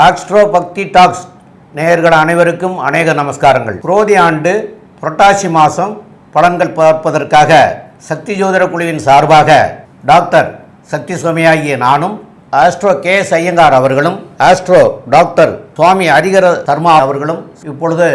Astro பக்தி tax நேயர்கள் அனைவருக்கும் அநேக நமஸ்காரங்கள். குரோதி ஆண்டு புரட்டாசி மாதம் பலன்கள் பார்ப்பதற்காக சக்தி ஜோதிட குழுவின் சார்பாக டாக்டர் சக்தி சுவாமியாகிய நானும், ஆஸ்ட்ரோ KS ஐயங்கார் அவர்களும், ஆஸ்ட்ரோ டாக்டர் சுவாமி ஹரிகர சர்மா அவர்களும் இப்பொழுது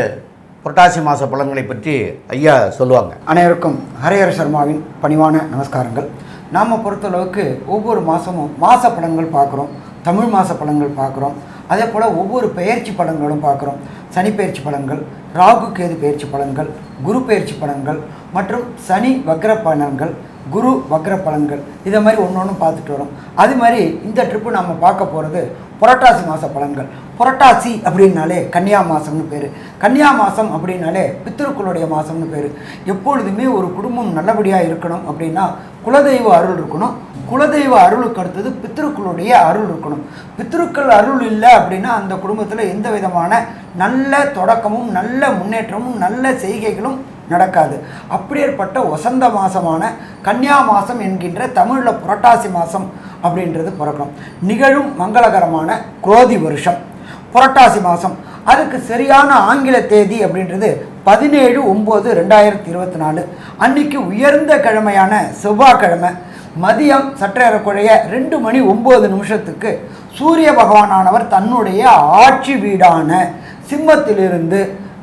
புரட்டாசி மாத பலன்களை பற்றி ஐயா சொல்லுவாங்க. அனைவருக்கும் ஹரிஹர சர்மாவின் பணிவான நமஸ்காரங்கள். நாம் பொறுத்தளவுக்கு ஒவ்வொரு மாதமும் மாத பலன்கள் பார்க்குறோம், தமிழ் மாத பலன்கள் பார்க்குறோம், அதே போல் ஒவ்வொரு பெயர்ச்சி பலன்களும் பார்க்குறோம். சனி பெயர்ச்சி பலன்கள், ராகு கேது பெயர்ச்சி பலன்கள், குரு பெயர்ச்சி பலன்கள் மற்றும் சனி வக்ர பலன்கள், குரு வக்ர பலன்கள், இதை மாதிரி ஒன்று ஒன்று பார்த்துட்டு வரோம். அது மாதிரி இந்த ட்ரிப்பு நம்ம பார்க்க போகிறது புரட்டாசி மாத பலன்கள். புரட்டாசி அப்படின்னாலே கன்னியா மாதம்னு பேர். கன்னியா மாதம் அப்படின்னாலே பித்திருக்களுடைய மாதம்னு பேர். எப்பொழுதுமே ஒரு குடும்பம் நல்லபடியாக இருக்கணும் அப்படின்னா குலதெய்வ அருள் இருக்கணும். குலதெய்வ அருளுக்கு அடுத்தது பித்திருக்களுடைய அருள் இருக்கணும். பித்திருக்கள் அருள் இல்லை அப்படின்னா அந்த குடும்பத்தில் எந்த விதமான நல்ல தொடக்கமும் நல்ல முன்னேற்றமும் நல்ல செய்கைகளும் நடக்காது. அப்படியேற்பட்ட வசந்த மாதமான கன்னியா மாதம் என்கின்ற தமிழில் புரட்டாசி மாதம் அப்படின்றது பிறக்கும். நிகழும் மங்களகரமான குரோதி வருஷம் புரட்டாசி மாதம். அதுக்கு சரியான ஆங்கில தேதி அப்படின்றது 17/9/2024. அன்னைக்கு உயர்ந்த கிழமையான செவ்வாய்க்கிழமை மதியம் சற்றேறக்குறைய 2:09 சூரிய பகவானானவர் தன்னுடைய ஆட்சி வீடான சிம்மத்திலிருந்து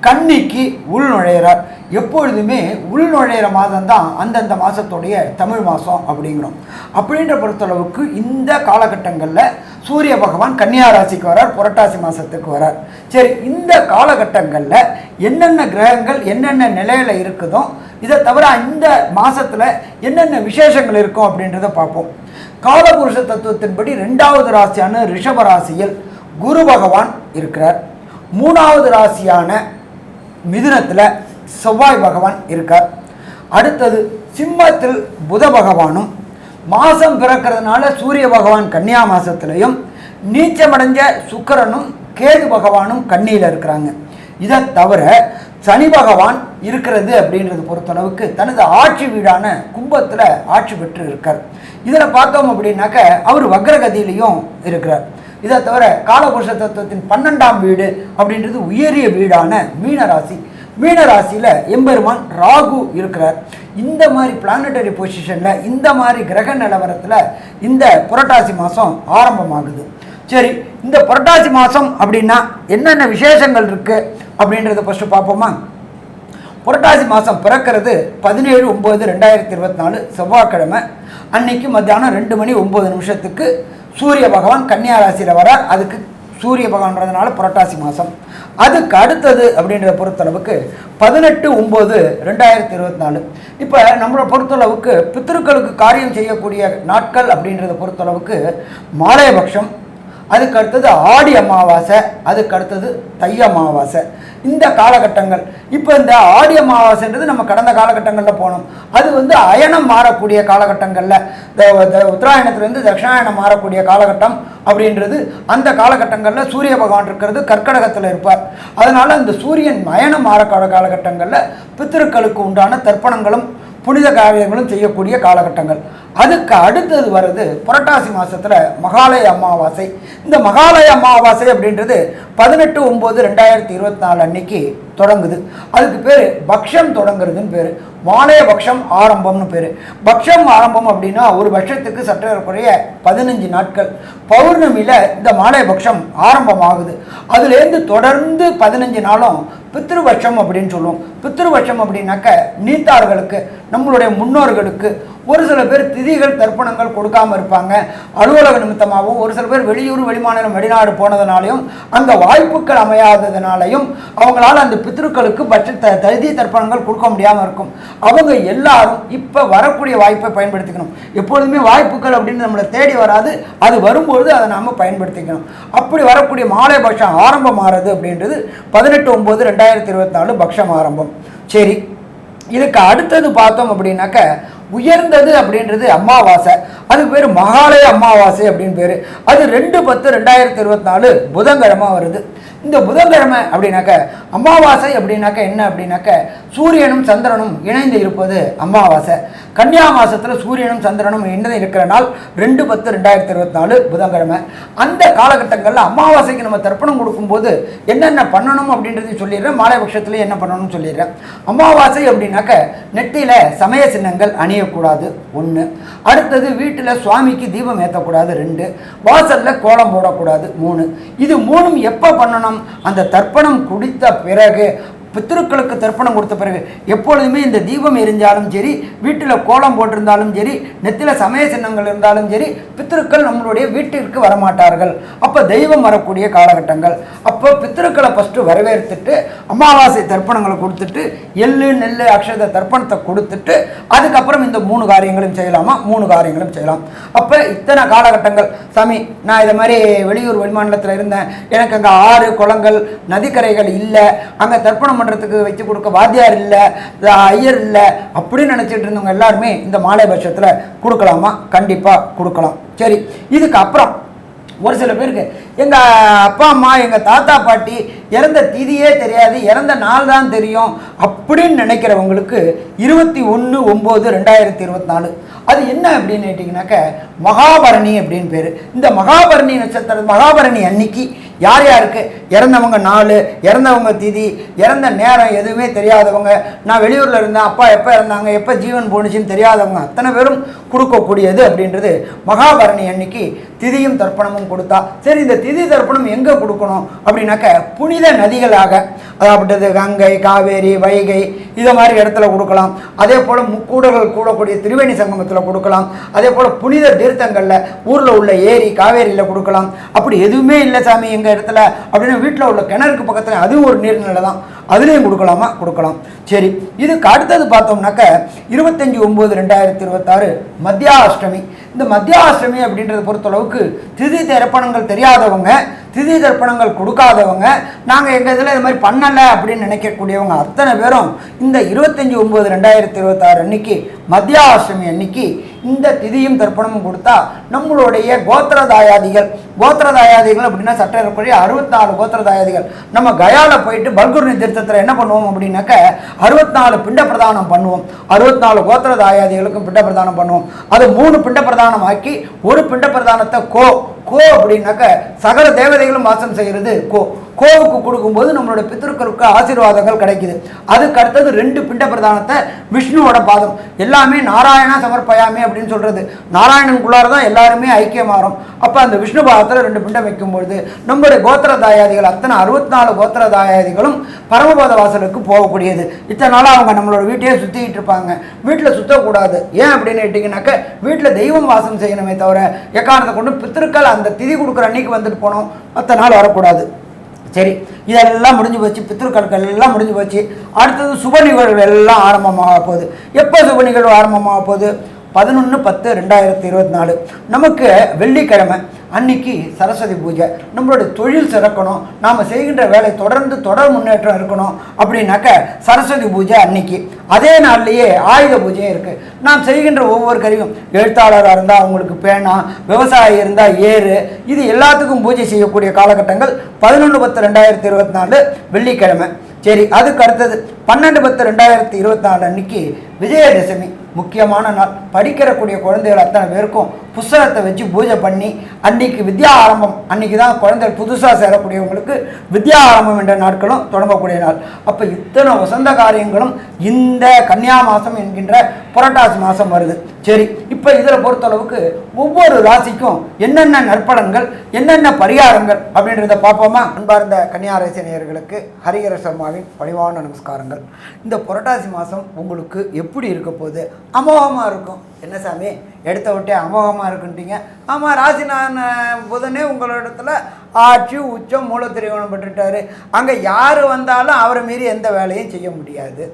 கன்னிக்கு உள் நுழையிறார். எப்பொழுதுமே உள் நுழையிற மாதம் தான் அந்தந்த மாதத்துடைய தமிழ் மாதம் அப்படிங்கிறோம். அப்படின்ற பொறுத்தளவுக்கு இந்த காலகட்டங்களில் சூரிய பகவான் கன்னியா ராசிக்கு வரார், புரட்டாசி மாதத்துக்கு வரார். சரி, இந்த காலகட்டங்களில் என்னென்ன கிரகங்கள் என்னென்ன நிலையில் இருக்குதோ, இதை தவிர இந்த மாதத்தில் என்னென்ன விசேஷங்கள் இருக்கும் அப்படின்றத பார்ப்போம். காலபுருஷ தத்துவத்தின்படி 2வது ராசியான ரிஷப ராசியில் குரு பகவான் இருக்கிறார். 3வது ராசியான மிதுனத்தில் செவ்வாய் பகவான் இருக்கார். அடுத்தது சிம்மத்தில் புத பகவானும், மாதம் பிறக்கிறதுனால சூரிய பகவான் கன்னியா மாதத்துலையும், நீச்சமடைஞ்ச சுக்கிரனும் கேது பகவானும் கன்னியில் இருக்கிறாங்க. இதை தவிர சனி பகவான் இருக்கிறது அப்படின்றது பொறுத்தளவுக்கு தனது ஆட்சி வீடான கும்பத்தில் ஆட்சி பெற்று இருக்கார். இதில் பார்த்தோம் அப்படின்னாக்க அவர் வக்ரகதியிலையும் இருக்கிறார். இதை தவிர காலபுருஷ தத்துவத்தின் 12ஆம் வீடு அப்படின்றது உயரிய வீடான மீனராசி. மீனராசியில் எம்பெருமான் ராகு இருக்கிறார். இந்த மாதிரி பிளானட்டரி பொசிஷனில் இந்த மாதிரி கிரக நிலவரத்தில் இந்த புரட்டாசி மாதம் ஆரம்பமாகுது. சரி, இந்த புரட்டாசி மாதம் அப்படின்னா என்னென்ன விசேஷங்கள் இருக்குது அப்படின்றத ஃபஸ்ட்டு பார்ப்போமா. புரட்டாசி மாதம் பிறக்கிறது 17/9/2024 செவ்வாய்க்கிழமை. அன்னைக்கு மத்தியானம் 2:09 சூரிய பகவான் கன்னியா ராசியில் வரார். அதுக்கு சூரிய பகவான்றதுனால புரட்டாசி மாதம். அதுக்கு அடுத்தது அப்படின்றத பொறுத்தளவுக்கு 18/9/2024. இப்போ நம்மளை பொறுத்தளவுக்கு பித்திருக்களுக்கு காரியம் செய்யக்கூடிய நாட்கள் அப்படின்றத பொறுத்தளவுக்கு மாலையபக்ஷம், அதுக்கு அடுத்தது ஆடி அமாவாசை, அதுக்கு அடுத்தது தை அமாவாசை. இந்த காலகட்டங்கள். இப்போ இந்த ஆடி அமாவாசைன்றது நம்ம கடந்த காலகட்டங்களில் போனோம். அது அயனம் மாறக்கூடிய காலகட்டங்களில் உத்தராயணத்துலேருந்து தட்சிணாயணம் மாறக்கூடிய காலகட்டம் அப்படின்றது அந்த காலகட்டங்களில் சூரிய பகவான் இருக்கிறது கர்க்கடகத்தில் இருப்பார். அதனால் அந்த சூரியன் அயனம் மாறக்கூடிய காலகட்டங்களில் பித்திருக்களுக்கு உண்டான தர்ப்பணங்களும் புனித காரியங்களும் செய்யக்கூடிய காலகட்டங்கள். அதுக்கு அடுத்தது வருது புரட்டாசி மாதத்தில் மகாலய அமாவாசை. இந்த மகாலய அமாவாசை அப்படின்றது 18/9/2024 அன்னைக்கு தொடங்குது. அதுக்கு பேர் பக்ஷம் தொடங்குறதுன்னு பேர். மாலைய பக்ஷம் ஆரம்பம்னு பேர். பக்ஷம் ஆரம்பம் அப்படின்னா ஒரு பட்சத்துக்கு சற்றேறக்குறைய 15 நாட்கள். பௌர்ணமியில் இந்த மாலைய பக்ஷம் ஆரம்பமாகுது. அதுலேருந்து தொடர்ந்து 15 நாளும் பித்ருபட்சம் அப்படின்னு சொல்லுவோம். பித்ருபட்சம் அப்படின்னாக்க நீத்தார்களுக்கு, நம்மளுடைய முன்னோர்களுக்கு ஒரு சில பேர் திதிகள் தர்ப்பணங்கள் கொடுக்காமல் இருப்பாங்க. அலுவலக நிமித்தமாகவும் ஒரு சில பேர் வெளியூர் வெளிமாநிலம் வெளிநாடு போனதுனாலையும் அந்த வாய்ப்புகள் அமையாததுனாலையும் அவங்களால அந்த பித்ருக்களுக்கு திதி தர்ப்பணங்கள் கொடுக்க முடியாமல் இருக்கும். அவங்க எல்லாரும் இப்போ வரக்கூடிய வாய்ப்பை பயன்படுத்திக்கணும். எப்பொழுதுமே வாய்ப்புகள் அப்படின்னு நம்மளை தேடி வராது, அது வரும்பொழுது அதை நாம் பயன்படுத்திக்கணும். அப்படி வரக்கூடிய மாலை பட்சம் ஆரம்பம் ஆகிறது அப்படின்றது 18/9/2024 பக்ஷம் ஆரம்பம். சரி, இதுக்கு அடுத்தது பார்த்தோம் அப்படின்னாக்க உயர்ந்தது அப்படின்றது அமாவாசை. அதுக்கு பேர் மகாலய அமாவாசை அப்படின்னு பேர். அது 2/10/2024 புதன்கிழமை வருது. இந்த புதன்கிழமை அப்படின்னாக்க அமாவாசை அப்படின்னாக்க என்ன அப்படின்னாக்க சூரியனும் சந்திரனும் இணைந்து இருப்பது அமாவாசை. கன்னியா மாதத்தில் சூரியனும் சந்திரனும் இணைந்து இருக்கிற நாள் 2/10/2024 புதன்கிழமை. அந்த காலகட்டங்களில் அமாவாசைக்கு நம்ம தர்ப்பணம் கொடுக்கும்போது என்னென்ன பண்ணணும் அப்படின்றது சொல்லிடுறேன். மாலை பட்சத்தில் என்ன பண்ணணும்னு சொல்லிடுறேன். அமாவாசை அப்படின்னாக்க நெட்டியில் சமய சின்னங்கள் அணியக்கூடாது 1. அடுத்தது வீட்டில் சுவாமிக்கு தீபம் ஏற்றக்கூடாது 2. வாசலில் கோலம் போடக்கூடாது 3. இது 3ம் எப்போ பண்ணணும்? அந்த தர்ப்பணம் குடித்த பிறகு, பித்திருக்களுக்கு தர்ப்பணம் கொடுத்த பிறகு. எப்பொழுதுமே இந்த தீபம் எரிஞ்சாலும் சரி, வீட்டில் கோலம் போட்டிருந்தாலும் சரி, நெத்தியில் சமய சின்னங்கள் இருந்தாலும் சரி, பித்திருக்கள் நம்மளுடைய வீட்டிற்கு வரமாட்டார்கள். அப்போ தெய்வம் வரக்கூடிய காலகட்டங்கள். அப்போ பித்திருக்களை ஃபஸ்ட்டு வரவேற்றுட்டு அமாவாசை தர்ப்பணங்களை கொடுத்துட்டு எள்ளு நெல் அக்ஷத தர்ப்பணத்தை கொடுத்துட்டு அதுக்கப்புறம் இந்த 3 காரியங்களும் செய்யலாமா? 3 காரியங்களும் செய்யலாம். அப்போ இத்தனை காலகட்டங்கள் சாமி, நான் இதை மாதிரி வெளியூர் வெளிமாநிலத்தில் இருந்தேன், எனக்கு அங்கே ஆறு குளங்கள் நதிக்கரைகள் இல்லை, அங்கே தர்ப்பணம் பண்ணுறதுக்கு வச்சு கொடுக்க வாத்தியார் இல்லை, ஐயர் இல்லை அப்படின்னு நினச்சிட்டு இருந்தவங்க எல்லாருமே இந்த மாலை பட்சத்தில் கொடுக்கலாமா? கண்டிப்பாக கொடுக்கலாம். சரி, இதுக்கு அப்புறம் ஒரு சில பேருக்கு எங்கள் அப்பா அம்மா எங்கள் தாத்தா பாட்டி இறந்த திதியே தெரியாது, இறந்த நாள் தான் தெரியும் அப்படின்னு நினைக்கிறவங்களுக்கு 21/9/2024 அது என்ன அப்படின்னு கேட்டிங்கனாக்க மகாபரணி அப்படின்னு பேர். இந்த மகாபரணி நட்சத்திரம், மகாபரணி அன்னைக்கு யார் யாருக்கு இறந்தவங்க நாள், இறந்தவங்க திதி, இறந்த நேரம் எதுவுமே தெரியாதவங்க, நான் வெளியூரில் இருந்தேன், அப்பா எப்போ இறந்தாங்க, எப்போ ஜீவன் போணுச்சுன்னு தெரியாதவங்க அத்தனை பேரும் கொடுக்கக்கூடியது அப்படின்றது மகாபரணி அன்னைக்கு திதியும் தர்ப்பணமும் கொடுத்தா. சரி, இந்த திதி தர்ப்பணம் எங்கே கொடுக்கணும் அப்படின்னாக்க புனித நதிகளாக, அதாவது கங்கை, காவேரி, வைகை இதை மாதிரி இடத்துல கொடுக்கலாம். அதே போல் முக்கூடர்கள் கூடக்கூடிய திரிவேணி சங்கமத்தில் கொடுக்கலாம். அதே போல் புனித தீர்த்தங்களில் ஊரில் உள்ள ஏரி காவேரியில் கொடுக்கலாம். அப்படி எதுவுமே இல்லை சாமி எங்கள் இடத்துல அப்படின்னா வீட்டில் உள்ள கிணறுக்கு பக்கத்தில் அதுவும் ஒரு நீர்நிலை தான், அதுலேயும் கொடுக்கலாமா? கொடுக்கலாம். சரி, இதுக்கு அடுத்தது பார்த்தோம்னாக்க 25/9/2026 மத்தியாஷ்டமி. இந்த மத்தியாஷ்டமி அப்படின்றத பொறுத்தளவுக்கு திதி தர்ப்பணங்கள் தெரியாதவங்க, திதி தர்ப்பணங்கள் கொடுக்காதவங்க, நாங்கள் எங்கள் இதில் இது மாதிரி பண்ணலை அப்படின்னு நினைக்கக்கூடியவங்க அத்தனை பேரும் இந்த 25/9/2026 அன்னைக்கு மத்தியாஷ்டமி அன்னைக்கு இந்த திதியும் தர்ப்பணமும் கொடுத்தா நம்மளுடைய கோத்திரதாயாதிகள் அப்படின்னா சட்டப்படி 64 கோத்திரதாயாதிகள் நம்ம கயாவில் போயிட்டு பல்குர்ணி தீர்த்தத்தில் என்ன பண்ணுவோம் அப்படின்னாக்க 64 பிண்ட பிரதானம் பண்ணுவோம். 64 கோத்திரதாயாதிகளுக்கும் பிண்ட பிரதானம் பண்ணுவோம். அது 3 பிண்ட பிரதானம் ஆக்கி ஒரு பிண்ட பிரதானத்தை கோ அப்படின்னாக்க சகல தேவதைகளும் வாசம் செய்கிறது கோவுக்கு கொடுக்கும்போது நம்மளோட பித்திருக்களுக்கு ஆசீர்வாதங்கள் கிடைக்குது. அதுக்கு அடுத்தது 2 பிண்ட பிரதானத்தை விஷ்ணுவோட பாதம், எல்லாமே நாராயணா சமர்ப்பயாமே அப்படின்னு சொல்றது, நாராயணனுக்குள்ளார தான் எல்லாருமே ஐக்கியமாறும். அப்போ அந்த விஷ்ணு பாதத்தில் 2 பிண்டம் வைக்கும்பொழுது நம்மளுடைய கோத்திரதாயாதிகள் அத்தனை 64 கோத்திரதாயாதிகளும் பரமபத வாசலுக்கு போகக்கூடியது. இத்தனை நாளாக அவங்க நம்மளோட வீட்டையே சுற்றிக்கிட்டு இருப்பாங்க. வீட்டில் சுற்றக்கூடாது. ஏன் அப்படின்னு கேட்டிங்கனாக்க வீட்டில் தெய்வம் வாசம் செய்யணுமே தவிர எக்காரணத்தை கொண்டு பித்திருக்கள் அந்த திதி கொடுக்குற அன்னைக்கு வந்துட்டு போனோம், மற்ற நாள் வரக்கூடாது. சரி, இதெல்லாம் முடிஞ்சு போச்சு, பித்திருக்களுக்கு எல்லாம் முடிஞ்சு போச்சு. அடுத்தது சுப நிகழ்வு எல்லாம் ஆரம்பமாக போகுது. எப்போ சுப நிகழ்வு ஆரம்பமாக போகுது? 11/10/2024 நமக்கு வெள்ளிக்கிழமை அன்னைக்கு சரஸ்வதி பூஜை. நம்மளுடைய தொழில் சிறக்கணும், நாம் செய்கின்ற வேலை தொடர் முன்னேற்றம் இருக்கணும் அப்படின்னாக்க சரஸ்வதி பூஜை அன்னைக்கு. அதே நாள்லேயே ஆயுத பூஜையும் இருக்குது. நாம் செய்கின்ற ஒவ்வொரு கருவியும், எழுத்தாளராக இருந்தால் அவங்களுக்கு பேனா, விவசாயி இருந்தால் ஏறு, இது எல்லாத்துக்கும் பூஜை செய்யக்கூடிய காலகட்டங்கள் 11/10/2024 வெள்ளிக்கிழமை. சரி, அதுக்கு அடுத்தது 12/10/2024 அன்னைக்கு விஜயதசமி, முக்கியமான நாள். படிக்கிறக்கூடிய குழந்தைகள் அத்தனை பேருக்கும் புஸ்தகத்தை வச்சு பூஜை பண்ணி அன்றைக்கி வித்யா ஆரம்பம், அன்றைக்கி தான் குழந்தைகள் புதுசாக சேரக்கூடியவங்களுக்கு வித்யா ஆரம்பம் என்ற நாட்களும் தொடங்கக்கூடிய நாள். அப்போ இத்தனை வசந்த காரியங்களும் இந்த கன்னியா மாதம் என்கின்ற புரட்டாசி மாதம் வருது. சரி, இப்போ இதில் பொறுத்தளவுக்கு ஒவ்வொரு ராசிக்கும் என்னென்ன நற்பலன்கள், என்னென்ன பரிகாரங்கள் அப்படின்றத பார்ப்போமா? அன்பார்ந்த கன்னியா ராசி நேயர்களுக்கு ஹரிஹர சர்மாவின் பணிவான நமஸ்காரங்கள். இந்த புரட்டாசி மாதம் உங்களுக்கு எப்படி இருக்க போகுது? அமோகமாக இருக்கும். என்ன சாமி எடுத்த விட்டே அமோகமாக இருக்குன்ட்டீங்க? ஆமாம், ராசி நான் புதனே உங்களிடத்துல ஆட்சி உச்சம் மூலத்திரிகோணம் பெற்றுட்டாரு. அங்கே யார் வந்தாலும் அவரை மீறி எந்த வேலையும் செய்ய முடியாது.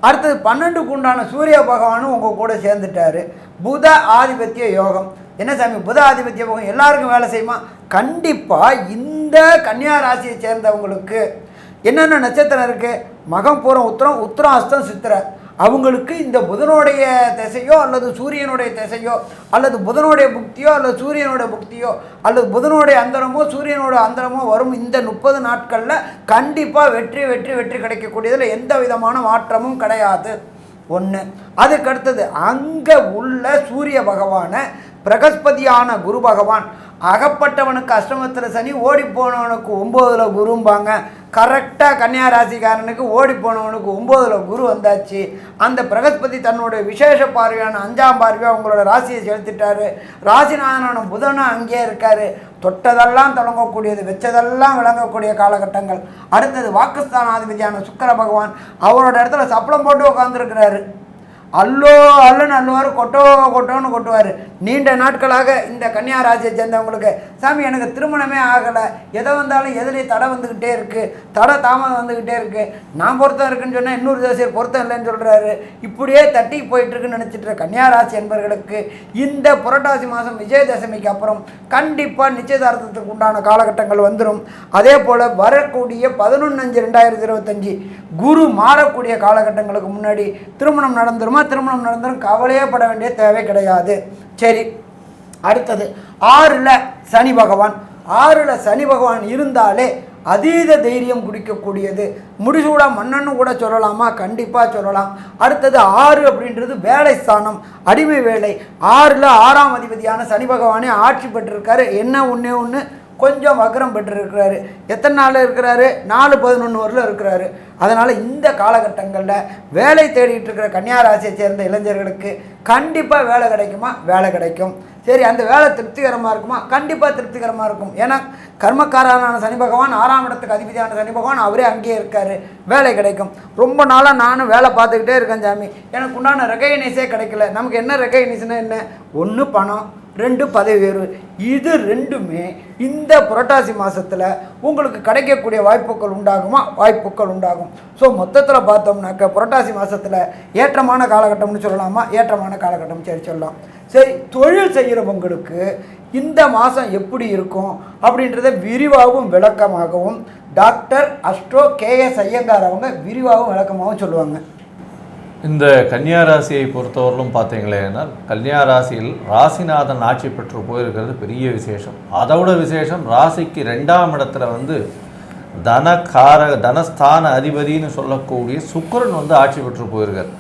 அடுத்தது 12க்கு உண்டான சூரிய பகவானும் உங்கள் கூட சேர்ந்துட்டாரு. புத ஆதிபத்திய யோகம். என்ன சாமி புத ஆதிபத்திய யோகம் எல்லாருக்கும் வேலை செய்யுமா? கண்டிப்பாக இந்த கன்னியா ராசியை சேர்ந்தவங்களுக்கு என்னென்ன நட்சத்திரம் இருக்குது? மகம் பூரம் உத்திரம், உத்திரம் அஸ்தம் சித்திரை. அவங்களுக்கு இந்த புதனுடைய திசையோ அல்லது சூரியனுடைய திசையோ அல்லது புதனுடைய புக்தியோ அல்லது சூரியனுடைய புக்தியோ அல்லது புதனுடைய அந்தரமோ சூரியனோட அந்தரமோ வரும் இந்த 30 நாட்களில் கண்டிப்பாக வெற்றி வெற்றி வெற்றி கிடைக்கக்கூடியதில் எந்த விதமான மாற்றமும் கிடையாது. ஒன்று. அதுக்கடுத்தது அங்கே உள்ள சூரிய பகவானை பிரகஸ்பதியான குரு பகவான் அகப்பட்டவனுக்கு அஷ்டமத்தில் சனி, ஓடி போனவனுக்கு 9ல் குரும்பாங்க. கரெக்டாக கன்னியா ராசிக்காரனுக்கு ஓடி போனவனுக்கு 9ல் குரு வந்தாச்சு. அந்த பிரகஸ்பதி தன்னுடைய விசேஷ பார்வையான 5ஆம் பார்வையாக உங்களோட ராசியை செலுத்திட்டாரு. ராசிநாதனான புதனும் அங்கேயே இருக்கார். தொட்டதெல்லாம் தொடங்கக்கூடியது, வச்சதெல்லாம் விளங்கக்கூடிய காலகட்டங்கள். அடுத்தது வாக்குஸ்தானாதிபதியான சுக்கிர பகவான் அவரோட இடத்துல சப்பளம் போட்டு உட்காந்துருக்கிறாரு. அல்லோ அல்லன்னு அல்லுவார், கொட்டோ கொட்டோன்னு கொட்டுவார். நீண்ட நாட்களாக இந்த கன்னியா ராசியை சேர்ந்தவங்களுக்கு, சாமி எனக்கு திருமணமே ஆகலை, எதை வந்தாலும் எதுலேயும் தடை வந்துக்கிட்டே இருக்குது, தடை தாமதம் வந்துக்கிட்டே இருக்குது, நான் பொருத்தம் இருக்குன்னு சொன்னால் இன்னொரு ஜோசியர் பொருத்தம் இல்லைன்னு சொல்கிறாரு, இப்படியே தட்டி போயிட்டுருக்குன்னு நினச்சிட்டு கன்னியா ராசி என்பவர்களுக்கு இந்த புரட்டாசி மாதம் விஜயதசமிக்கு அப்புறம் கண்டிப்பாக நிச்சயதார்த்தத்துக்கு உண்டான காலகட்டங்கள் வந்துடும். அதே போல் வரக்கூடிய 11/5/2025 குரு மாறக்கூடிய காலகட்டங்களுக்கு முன்னாடி திருமணம் நடந்துருமா? திருமணம் நடந்துரும், கவலையே பட வேண்டிய தேவை கிடையாது. சரி, அடுத்தது 6ல் சனி பகவான். 6ல் சனி பகவான் இருந்தாலே அதீத தைரியம் குடிக்கக்கூடியது. முடிசூடா மன்னன்னு கூட சொல்லலாமா? கண்டிப்பாக சொல்லலாம். அடுத்தது 6 அப்படின்றது வேலை ஸ்தானம், அடிமை வேலை. 6ல் 6ஆம் அதிபதியான சனி பகவானே ஆட்சி பெற்றிருக்காரு. என்ன ஒன்று கொஞ்சம் வக்ரம் பெற்றிருக்கிறாரு. எத்தனை நாள் இருக்கிறாரு? 4/11 வரல இருக்கிறாரு. அதனால் இந்த காலகட்டங்களில் வேலை தேடிட்டு இருக்கிற கன்னியா ராசியை சேர்ந்த இளைஞர்களுக்கு கண்டிப்பாக வேலை கிடைக்குமா? வேலை கிடைக்கும். சரி, அந்த வேலை திருப்திகரமாக இருக்குமா? கண்டிப்பாக திருப்திகரமாக இருக்கும். ஏன்னா கர்மக்காரனான சனி பகவான் 6ஆம் இடத்துக்கு அதிபதியான சனி பகவான் அவரே அங்கேயே இருக்கார். வேலை கிடைக்கும். ரொம்ப நாளாக நானும் வேலை பார்த்துக்கிட்டே இருக்கேன் சாமி, எனக்கு உண்டான ரெகக்னைஸே கிடைக்கல. நமக்கு என்ன ரெகக்னைஸ்னா என்ன? 1 பணம், 2 பதவி உயர்வு. இது ரெண்டுமே இந்த புரட்டாசி மாதத்தில் உங்களுக்கு கிடைக்கக்கூடிய வாய்ப்புகள் உண்டாகுமா? வாய்ப்புகள் உண்டாகும். ஸோ மொத்தத்தில் பார்த்தோம்னாக்க புரட்டாசி மாதத்தில் ஏற்றமான காலகட்டம்னு சொல்லலாமா? ஏற்றமான காலகட்டம். சரி, சொல்லலாம். சரி, தொழில் செய்கிறவங்களுக்கு இந்த மாதம் எப்படி இருக்கும் அப்படின்றத விரிவாகவும் விளக்கமாகவும் டாக்டர் அஸ்ட்ரோ KS ஐயங்கார் அவங்க விரிவாகவும் விளக்கமாகவும் சொல்லுவாங்க. இந்த கன்னியா ராசியை பொறுத்தவரையிலும் பார்த்தீங்களேன்னா, கன்னியா ராசியில் ராசிநாதன் ஆட்சி பெற்று போயிருக்கிறது பெரிய விசேஷம். அதோட விசேஷம், ராசிக்கு 2ஆம் இடத்துல தனஸ்தான அதிபதினு சொல்லக்கூடிய சுக்கிரன் ஆட்சி பெற்று போயிருக்கார்.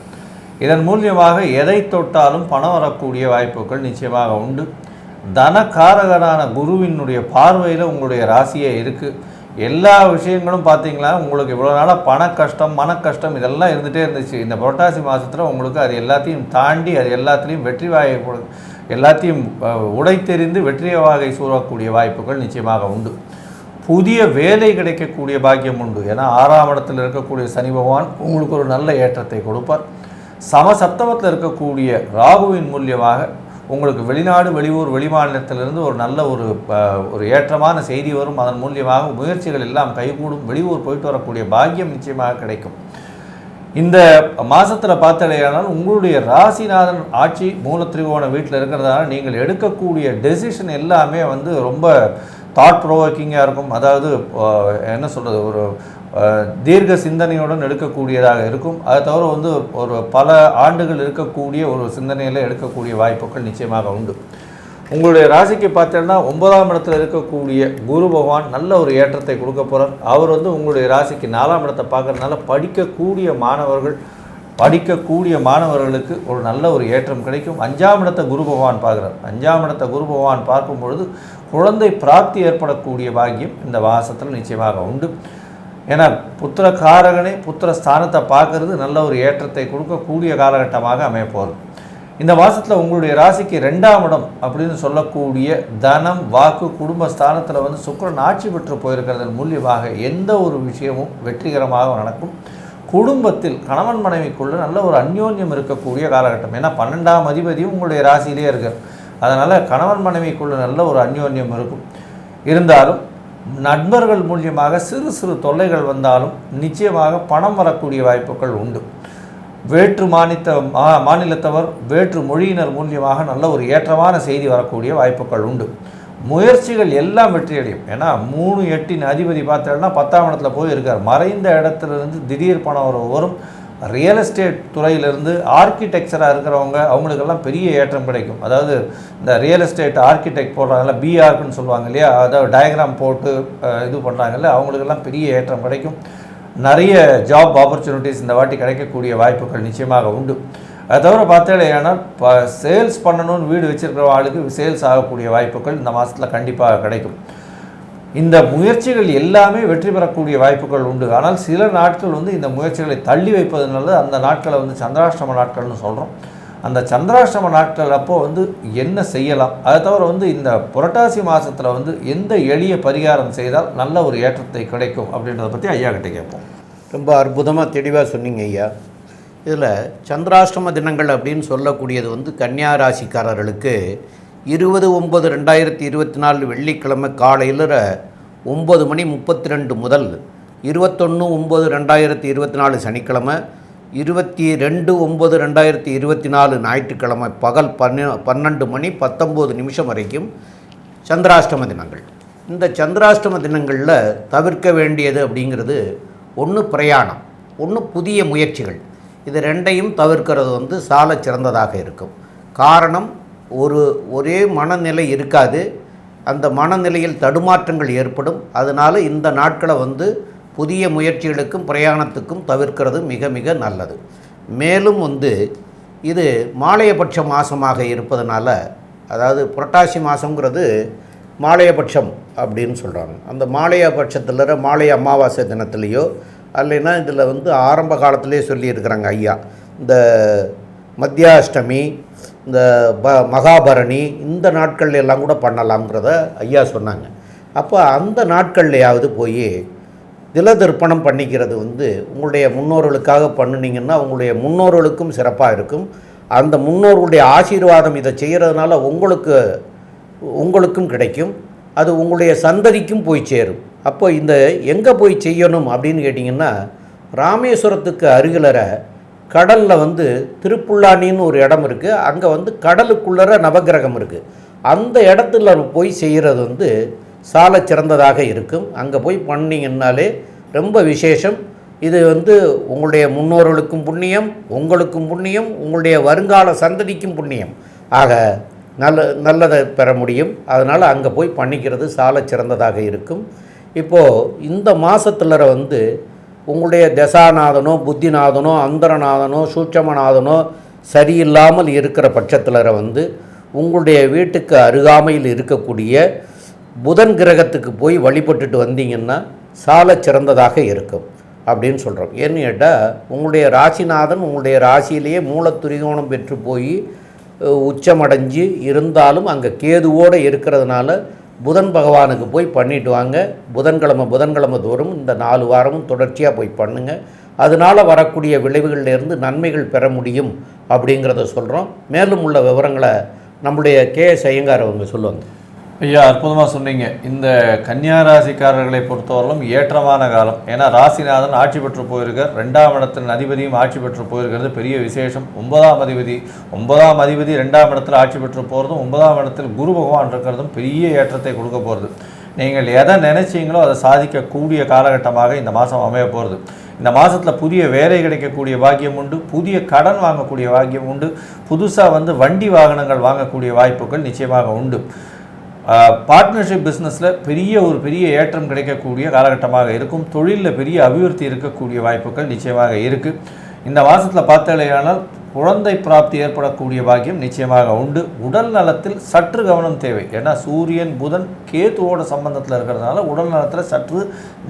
இதன் மூலியமாக எதை தொட்டாலும் பணம் வரக்கூடிய வாய்ப்புகள் நிச்சயமாக உண்டு. தனக்காரகனான குருவினுடைய பார்வையில் உங்களுடைய ராசியே இருக்குது. எல்லா விஷயங்களும் பார்த்தீங்களா, உங்களுக்கு இவ்வளோ நாளாக பண கஷ்டம், மன கஷ்டம் இதெல்லாம் இருந்துகிட்டே இருந்துச்சு. இந்த புரட்டாசி மாதத்தில் உங்களுக்கு அது எல்லாத்தையும் தாண்டி அது எல்லாத்துலேயும் வெற்றி வாகை எல்லாத்தையும் உடைத்தெறிந்து வெற்றிய வாகை சூறக்கூடிய வாய்ப்புகள் நிச்சயமாக உண்டு. புதிய வேலை கிடைக்கக்கூடிய பாக்கியம் உண்டு. ஏன்னா 6ஆம் இடத்தில் இருக்கக்கூடிய சனி பகவான் உங்களுக்கு ஒரு நல்ல ஏற்றத்தை கொடுப்பார். சமசப்தமத்தில் இருக்கக்கூடிய ராகுவின் மூலியமாக உங்களுக்கு வெளிநாடு, வெளியூர், வெளிமாநிலத்திலிருந்து ஒரு நல்ல ஒரு ஏற்றமான செய்தி வரும். அதன் மூலியமாக முயற்சிகள் எல்லாம் கைகூடும். வெளியூர் போயிட்டு வரக்கூடிய பாக்கியம் நிச்சயமாக கிடைக்கும். இந்த மாதத்தில் பார்த்தடையானால் உங்களுடைய ராசிநாதன் ஆட்சி மூலத்திரிகோண வீட்டில் இருக்கிறதால நீங்கள் எடுக்கக்கூடிய டெசிஷன் எல்லாமே ரொம்ப தாட் ப்ரோவோக்கிங்காக இருக்கும். அதாவது என்ன சொல்கிறது, ஒரு தீர்க்க சிந்தனையுடன் எடுக்கக்கூடியதாக இருக்கும். அதை தவிர ஒரு பல ஆண்டுகள் இருக்கக்கூடிய ஒரு சிந்தனையில் எடுக்கக்கூடிய வாய்ப்புகள் நிச்சயமாக உண்டு. உங்களுடைய ராசிக்கு பார்த்தீங்கன்னா 9ஆம் இடத்துல இருக்கக்கூடிய குரு பகவான் நல்ல ஒரு ஏற்றத்தை கொடுக்க போகிறார். அவர் உங்களுடைய ராசிக்கு 4ஆம் இடத்தை பார்க்கறதுனால படிக்கக்கூடிய மாணவர்களுக்கு ஒரு நல்ல ஒரு ஏற்றம் கிடைக்கும். 5ஆம் இடத்தை குரு பகவான் பார்க்குறார். 5ஆம் இடத்தை குரு பகவான் பார்க்கும் பொழுது குழந்தை பிராப்தி ஏற்படக்கூடிய பாக்கியம் இந்த மாதத்தில் நிச்சயமாக உண்டு. ஏன்னா புத்திரகாரகனே புத்திர ஸ்தானத்தை பார்க்கறது நல்ல ஒரு ஏற்றத்தை கொடுக்கக்கூடிய காலகட்டமாக அமையப்போகுது. இந்த மாதத்தில் உங்களுடைய ராசிக்கு 2ஆம் இடம் அப்படின்னு சொல்லக்கூடிய தனம், வாக்கு, குடும்ப ஸ்தானத்தில் சுக்கிரன் ஆட்சி பெற்று போயிருக்கிறதன் மூலியமாக எந்த ஒரு விஷயமும் வெற்றிகரமாக நடக்கும். குடும்பத்தில் கணவன் மனைவிக்குள்ள நல்ல ஒரு அந்யோன்யம் இருக்கக்கூடிய காலகட்டம். ஏன்னா 12ஆம் அதிபதியும் உங்களுடைய ராசியிலே இருக்கார். அதனால் கணவன் மனைவிக்குள்ள நல்ல ஒரு அந்யோன்யம் இருக்கும். இருந்தாலும் நண்பர்கள் மூலியமாக சிறு சிறு தொல்லைகள் வந்தாலும் நிச்சயமாக பணம் வரக்கூடிய வாய்ப்புகள் உண்டு. வேற்று மாநிலத்தவர், வேற்று மொழியினர் மூலியமாக நல்ல ஒரு ஏற்றமான செய்தி வரக்கூடிய வாய்ப்புகள் உண்டு. முயற்சிகள் எல்லாம் வெற்றியடையும். ஏன்னா 3 8 அதிபதி பார்த்தோம்னா 10ஆம் இடத்துல போய் இருக்கார். மறைந்த இடத்துலேருந்து திடீர் பணம் வரும். ரியல் எஸ்டேட் துறையிலிருந்து ஆர்கிடெக்சராக இருக்கிறவங்க அவங்களுக்கெல்லாம் பெரிய ஏற்றம் கிடைக்கும். அதாவது இந்த ரியல் எஸ்டேட் ஆர்கிடெக்ட் போடுறாங்கல்ல, பிஆர்க்குன்னு சொல்லுவாங்க இல்லையா, அதாவது டயக்ராம் போட்டு இது பண்ணுறாங்கல்ல, அவங்களுக்கெல்லாம் பெரிய ஏற்றம் கிடைக்கும். நிறைய ஜாப் ஆப்பர்ச்சுனிட்டிஸ் இந்த வாட்டி கிடைக்கக்கூடிய வாய்ப்புகள் நிச்சயமாக உண்டு. அதை தவிர பார்த்தேன்னா சேல்ஸ் பண்ணணும்னு வீடு வச்சுருக்கிற ஆளுக்கு சேல்ஸ் ஆகக்கூடிய வாய்ப்புகள் இந்த மாதத்தில் கண்டிப்பாக கிடைக்கும். இந்த முயற்சிகள் எல்லாமே வெற்றி பெறக்கூடிய வாய்ப்புகள் உண்டு. ஆனால் சில நாட்கள் வந்து இந்த முயற்சிகளை தள்ளி வைப்பதுனால அந்த நாட்களை வந்து சந்திராஷ்டம நாட்கள்னு சொல்கிறோம். அந்த சந்திராஷ்டம நாட்கள் அப்போது வந்து என்ன செய்யலாம், அதை தவிர வந்து இந்த புரட்டாசி மாதத்தில் வந்து எந்த எளிய பரிகாரம் செய்தால் நல்ல ஒரு ஏற்றத்தை கிடைக்கும் அப்படின்றத பற்றி ஐயா கிட்டே கேட்போம். ரொம்ப அற்புதமாக தெளிவாக சொன்னீங்க ஐயா. இதில் சந்திராஷ்டம தினங்கள் அப்படின்னு சொல்லக்கூடியது வந்து கன்னியா ராசிக்காரர்களுக்கு 20/9/2024 வெள்ளிக்கிழமை காலையில் 9:32 முதல் 21/9/2024 சனிக்கிழமை 22/9/2024 ஞாயிற்றுக்கிழமை பகல் 12:19 வரைக்கும் சந்திராஷ்டம தினங்கள். இந்த சந்திராஷ்டம தினங்களில் தவிர்க்க வேண்டியது அப்படிங்கிறது ஒன்று பிரயாணம், ஒன்று புதிய முயற்சிகள். இது ரெண்டையும் தவிர்க்கிறது வந்து சால சிறந்ததாக இருக்கும். காரணம், ஒரே மனநிலை இருக்காது, அந்த மனநிலையில் தடுமாற்றங்கள் ஏற்படும். அதனால் இந்த நாட்களை வந்து புதிய முயற்சிகளுக்கும் பிரயாணத்துக்கும் தவிர்க்கிறது மிக மிக நல்லது. மேலும் வந்து இது மாலையபட்ச மாதமாக இருப்பதனால, அதாவது புரட்டாசி மாதங்கிறது மாலையபட்சம் அப்படின்னு சொல்கிறாங்க. அந்த மாலையபட்சத்தில் மாலை அமாவாசை தினத்துலேயோ அல்லைன்னா இதில் வந்து ஆரம்ப காலத்திலே சொல்லியிருக்கிறாங்க ஐயா, இந்த மத்தியாஷ்டமி, இந்த மகாபரணி, இந்த நாட்கள் எல்லாம் கூட பண்ணலாம்ங்கிறத ஐயா சொன்னாங்க. அப்போ அந்த நாட்கள்லையாவது போய் திலதர்ப்பணம் பண்ணிக்கிறது வந்து உங்களுடைய முன்னோர்களுக்காக பண்ணினீங்கன்னா உங்களுடைய முன்னோர்களுக்கும் சிறப்பாக இருக்கும். அந்த முன்னோர்களுடைய ஆசீர்வாதம் இதை செய்கிறதுனால உங்களுக்கும் கிடைக்கும், அது உங்களுடைய சந்ததிக்கும் போய் சேரும். அப்போ இந்த எங்கே போய் செய்யணும் அப்படின்னு கேட்டிங்கன்னா, ராமேஸ்வரத்துக்கு அருகிலற கடலில் வந்து திருப்புல்லானின்னு ஒரு இடம் இருக்குது. அங்கே வந்து கடலுக்குள்ளற நவகிரகம் இருக்குது. அந்த இடத்துல போய் செய்கிறது வந்து சால சிறந்ததாக இருக்கும். அங்கே போய் பண்ணிங்கன்னாலே ரொம்ப விசேஷம். இது வந்து உங்களுடைய முன்னோர்களுக்கும் புண்ணியம், உங்களுக்கும் புண்ணியம், உங்களுடைய வருங்கால சந்ததிக்கும் புண்ணியம். ஆக நல்லதை பெற முடியும். அதனால் அங்கே போய் பண்ணிக்கிறது சால சிறந்ததாக இருக்கும். இப்போது இந்த மாதத்தில் வந்து உங்களுடைய தசாநாதனோ புத்திநாதனோ அந்தரநாதனோ சூட்சமநாதனோ சரியில்லாமல் இருக்கிற பட்சத்தில் வந்து உங்களுடைய வீட்டுக்கு அருகாமையில் இருக்கக்கூடிய புதன் கிரகத்துக்கு போய் வழிபட்டுட்டு வந்தீங்கன்னா சால சிறந்ததாக இருக்கும் அப்படின்னு சொல்கிறோம். ஏன்னு கேட்டால் உங்களுடைய ராசிநாதன் உங்களுடைய ராசியிலேயே மூலத்துரிகோணம் பெற்று போய் உச்சமடைஞ்சு இருந்தாலும் அங்கே கேதுவோடு இருக்கிறதுனால புதன் பகவானுக்கு போய் பண்ணிட்டு வாங்க. புதன்கிழமை தோறும் இந்த 4 வாரமும் தொடர்ச்சியாக போய் பண்ணுங்கள். அதனால் வரக்கூடிய விளைவுகளிலிருந்து நன்மைகள் பெற முடியும் அப்படிங்கிறத சொல்கிறோம். மேலும் உள்ள விவரங்களை நம்முடைய KS ஐயங்கார் அவங்க சொல்லுவாங்க. ஐயா, அற்புதமாக சொன்னீங்க. இந்த கன்னியா ராசிக்காரர்களை பொறுத்தவரையிலும் ஏற்றமான காலம். ஏன்னா ராசிநாதன் ஆட்சி பெற்று போயிருக்கார், 2ஆம் இடத்தில் அதிபதியும் ஆட்சி பெற்று போயிருக்கிறது பெரிய விசேஷம். 9ஆம் அதிபதி 2ஆம் இடத்தில் ஆட்சி பெற்று போகிறதும் 9ஆம் இடத்தில் குரு பகவான் இருக்கிறதும் பெரிய ஏற்றத்தை கொடுக்க போகிறது. நீங்கள் எதை நினைச்சீங்களோ அதை சாதிக்கக்கூடிய காலகட்டமாக இந்த மாதம் அமைய போகிறது. இந்த மாதத்தில் புதிய வேலை கிடைக்கக்கூடிய பாக்கியம் உண்டு, புதிய கடன் வாங்கக்கூடிய பாக்கியம் உண்டு, புதுசாக வந்து வண்டி வாகனங்கள் வாங்கக்கூடிய வாய்ப்புகள் நிச்சயமாக உண்டு. பார்ட்னர்ஷிப் பிஸ்னஸில் பெரிய ஏற்றம் கிடைக்கக்கூடிய காலகட்டமாக இருக்கும். தொழிலில் பெரிய அபிவிருத்தி இருக்கக்கூடிய வாய்ப்புகள் நிச்சயமாக இருக்குது. இந்த மாதத்தில் பார்த்தலையானால் குழந்தை பிராப்தி ஏற்படக்கூடிய பாக்கியம் நிச்சயமாக உண்டு. உடல் நலத்தில் சற்று கவனம் தேவை. ஏன்னா சூரியன் புதன் கேத்துவோட சம்பந்தத்தில் இருக்கிறதுனால உடல் நலத்தில் சற்று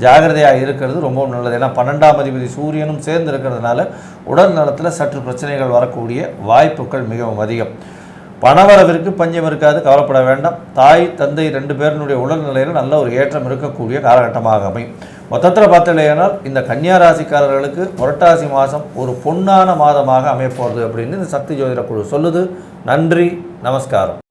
ஜாகிரதையாக இருக்கிறது ரொம்ப நல்லது. ஏன்னா 12ஆம் அதிபதி சூரியனும் சேர்ந்து இருக்கிறதுனால உடல் நலத்தில் சற்று பிரச்சனைகள் வரக்கூடிய வாய்ப்புகள் மிகவும் அதிகம். பணவரவிற்கு பஞ்சம் இருக்காது, கவலைப்பட வேண்டாம். தாய் தந்தை 2 பேருடைய உடல்நிலையில் நல்ல ஒரு ஏற்றம் இருக்கக்கூடிய காலகட்டமாக அமையும். மொத்தத்தில் பார்த்தலையானால் இந்த கன்னியா ராசிக்காரர்களுக்கு புரட்டாசி மாதம் ஒரு பொன்னான மாதமாக அமையப்போகிறது அப்படின்னு இந்த சக்தி ஜோதிட குழு சொல்லுது. நன்றி, நமஸ்காரம்.